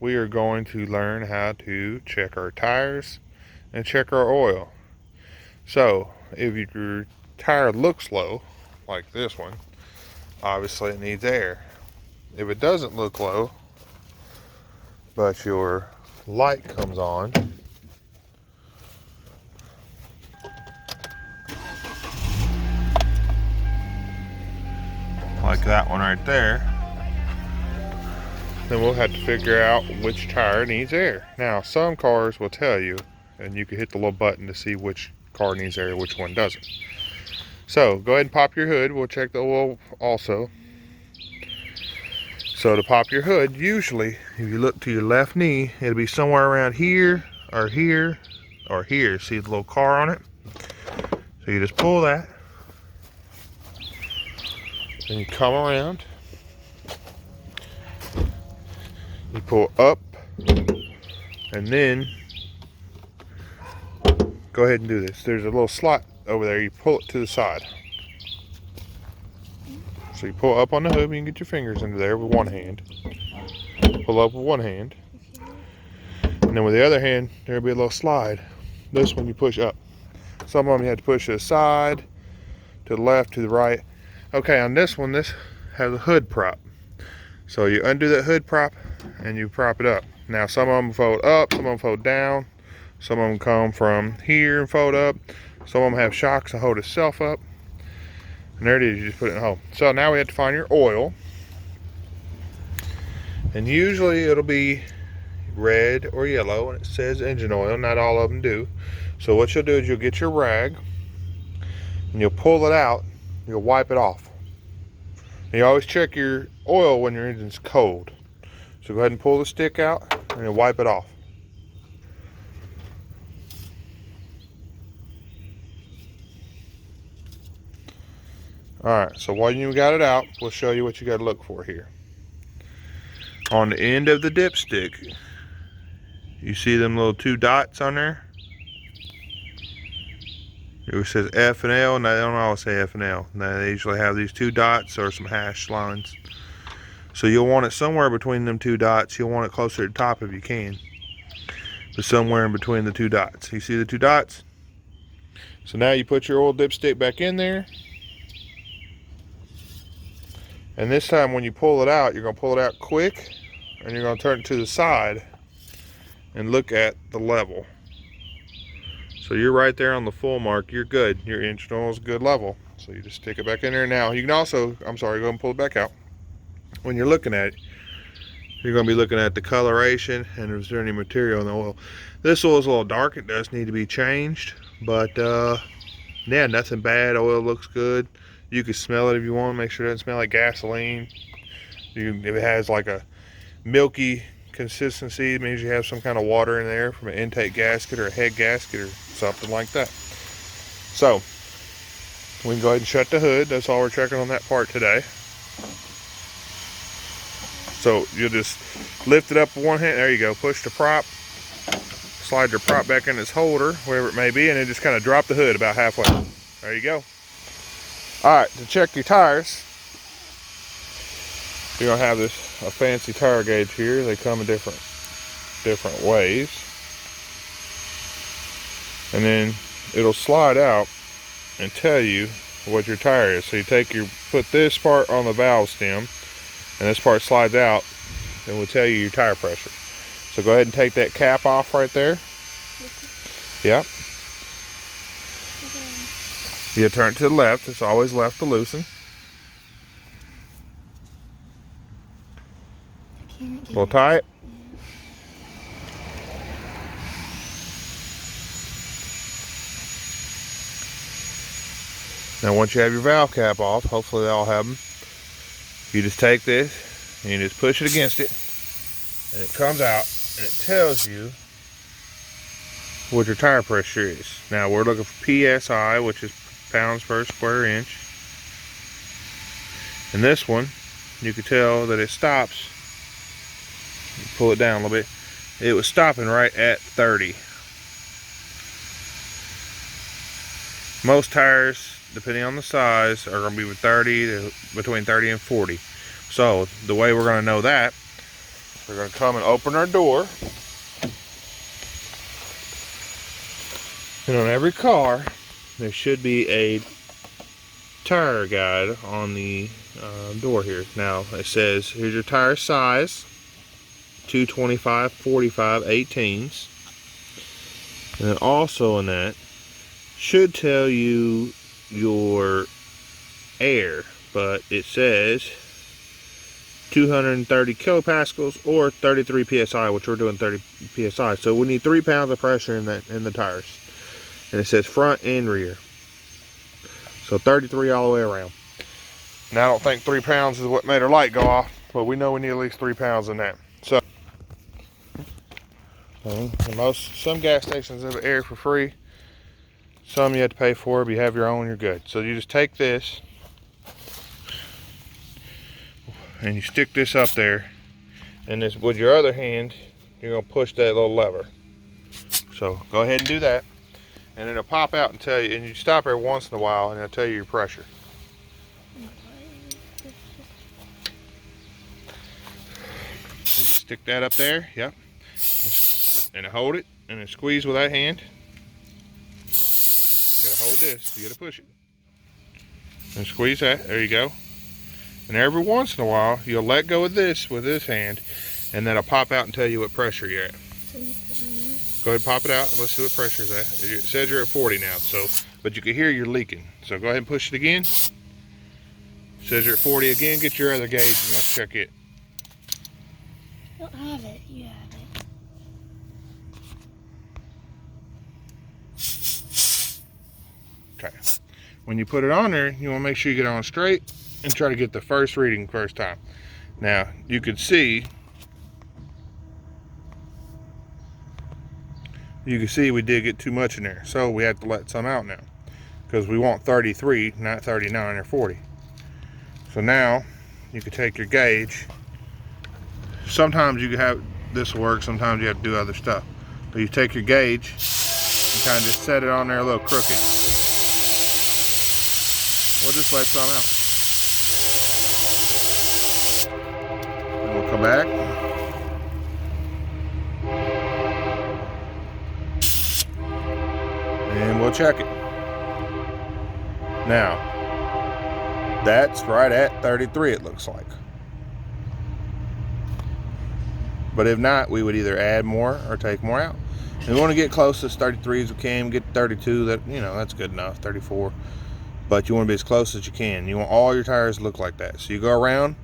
we are going to learn how to check our tires and check our oil. So if your tire looks low, like this one, obviously it needs air. If it doesn't look low, but your light comes on, like that one right there, then we'll have to figure out which tire needs air. Now, some cars will tell you, and you can hit the little button to see which car needs air, which one doesn't. So go ahead and pop your hood. We'll check the oil also. So to pop your hood, usually if you look to your left knee, it'll be somewhere around here or here or here. See the little car on it? So you just pull that, then you come around, you pull up, and then go ahead and do this. There's a little slot over there. You pull it to the side. So you pull up on the hood, you can get your fingers into there with one hand. Pull up with one hand. And then with the other hand, there'll be a little slide. This one you push up. Some of them you have to push to the side, to the left, to the right. Okay, on this one, this has a hood prop. So you undo that hood prop and you prop it up. Now some of them fold up, some of them fold down. Some of them come from here and fold up. Some of them have shocks to hold itself up. And there it is, you just put it in home. So now we have to find your oil. And usually it'll be red or yellow and it says engine oil. Not all of them do. So what you'll do is you'll get your rag and you'll pull it out. You'll wipe it off. And you always check your oil when your engine's cold. So go ahead and pull the stick out and you'll wipe it off. Alright, so while you got it out, we'll show you what you got to look for here. On the end of the dipstick, you see them little two dots on there? It says F and L, and they don't always say F and L. Now, they usually have these two dots or some hash lines. So you'll want it somewhere between them two dots. You'll want it closer to the top if you can. But somewhere in between the two dots. You see the two dots? So now you put your oil dipstick back in there. And this time when you pull it out, you're going to pull it out quick and you're going to turn it to the side and look at the level. So you're right there on the full mark. You're good. Your engine oil is good level. So you just stick it back in there. Now you can also, go ahead and pull it back out. When you're looking at it, you're going to be looking at the coloration and is there any material in the oil. This oil is a little dark. It does need to be changed. But yeah, nothing bad. Oil looks good. You can smell it if you want. Make sure it doesn't smell like gasoline. If it has like a milky consistency, it means you have some kind of water in there from an intake gasket or a head gasket or something like that. So we can go ahead and shut the hood. That's all we're checking on that part today. So you'll just lift it up with one hand. There you go. Push the prop. Slide your prop back in its holder, wherever it may be, and then just kind of drop the hood about halfway. There you go. Alright, to check your tires, you're going to have a fancy tire gauge here. They come in different ways. And then it'll slide out and tell you what your tire is. So you put this part on the valve stem, and this part slides out, and will tell you your tire pressure. So go ahead and take that cap off right there. Yep. You turn it to the left. It's always left to loosen. A little tight. Now once you have your valve cap off, hopefully they all have them, you just take this and you just push it against it and it comes out and it tells you what your tire pressure is. Now we're looking for PSI, which is pounds per square inch. And this one, you can tell that it stops. You pull it down a little bit. It was stopping right at 30. Most tires, depending on the size, are going to be between 30 and 40. So the way we're going to know that We're going to come and open our door. And on every car, there should be a tire guide on the door here. Now, it says, here's your tire size, 225, 45, 18s. And then also in that, should tell you your air, but it says 230 kilopascals or 33 psi, which we're doing 30 psi. So we need 3 pounds of pressure in the tires. And it says front and rear. So 33 all the way around. Now I don't think 3 pounds is what made our light go off, but we know we need at least 3 pounds in that. So some gas stations have air for free. Some you have to pay for, but you have your own, you're good. So you just take this and you stick this up there, and this with your other hand you're gonna push that little lever. So go ahead and do that, and it'll pop out and tell you, and you stop every once in a while and it'll tell you your pressure. So just stick that up there, yep, and hold it and then squeeze with that hand. You gotta hold this, you gotta push it. And squeeze that, there you go. And every once in a while, you'll let go of this with this hand, and then it'll pop out and tell you what pressure you're at. Go ahead and pop it out, let's see what pressure is at. It says you're at 40 now, so, but you can hear you're leaking. So go ahead and push it again. It says you're at 40 again, get your other gauge and let's check it. I don't have it, you have it. Okay. When you put it on there, you want to make sure you get on straight and try to get the first reading first time. Now, you can see we did get too much in there. So we have to let some out now, because we want 33, not 39 or 40. So now you can take your gauge. Sometimes you can have this work, sometimes you have to do other stuff. But you take your gauge and kind of just set it on there a little crooked. We'll just let some out. And we'll come back. And we'll check it. Now, that's right at 33, it looks like. But if not, we would either add more or take more out. And we want to get close to 33 as we can, get 32, that, you know, that's good enough, 34. But you want to be as close as you can. You want all your tires to look like that. So you go around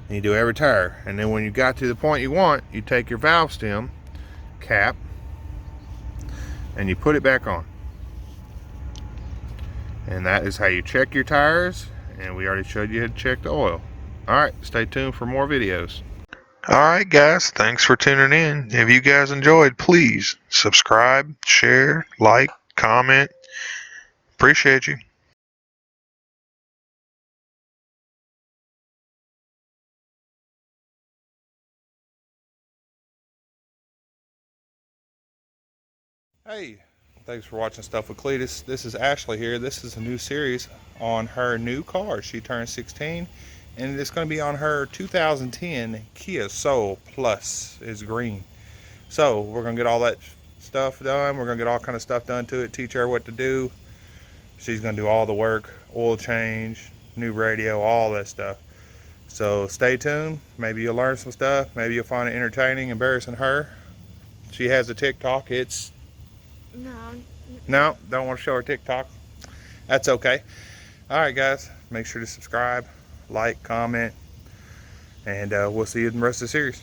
and you do every tire. And then when you got to the point you want, you take your valve stem cap and you put it back on. And that is how you check your tires. And we already showed you how to check the oil. Alright, stay tuned for more videos. Alright guys, thanks for tuning in. If you guys enjoyed, please subscribe, share, like, comment. Appreciate you. Hey, thanks for watching Stuff with Cletus. This is Ashley here. This is a new series on her new car. She turned 16, and it's going to be on her 2010 Kia Soul Plus. It's green. So we're going to get all that stuff done. We're going to get all kind of stuff done to it, teach her what to do. She's going to do all the work, oil change, new radio, all that stuff. So stay tuned. Maybe you'll learn some stuff. Maybe you'll find it entertaining, embarrassing her. She has a TikTok. It's No, don't want to show her TikTok. That's okay. Alright guys, make sure to subscribe, like, comment, and we'll see you in the rest of the series.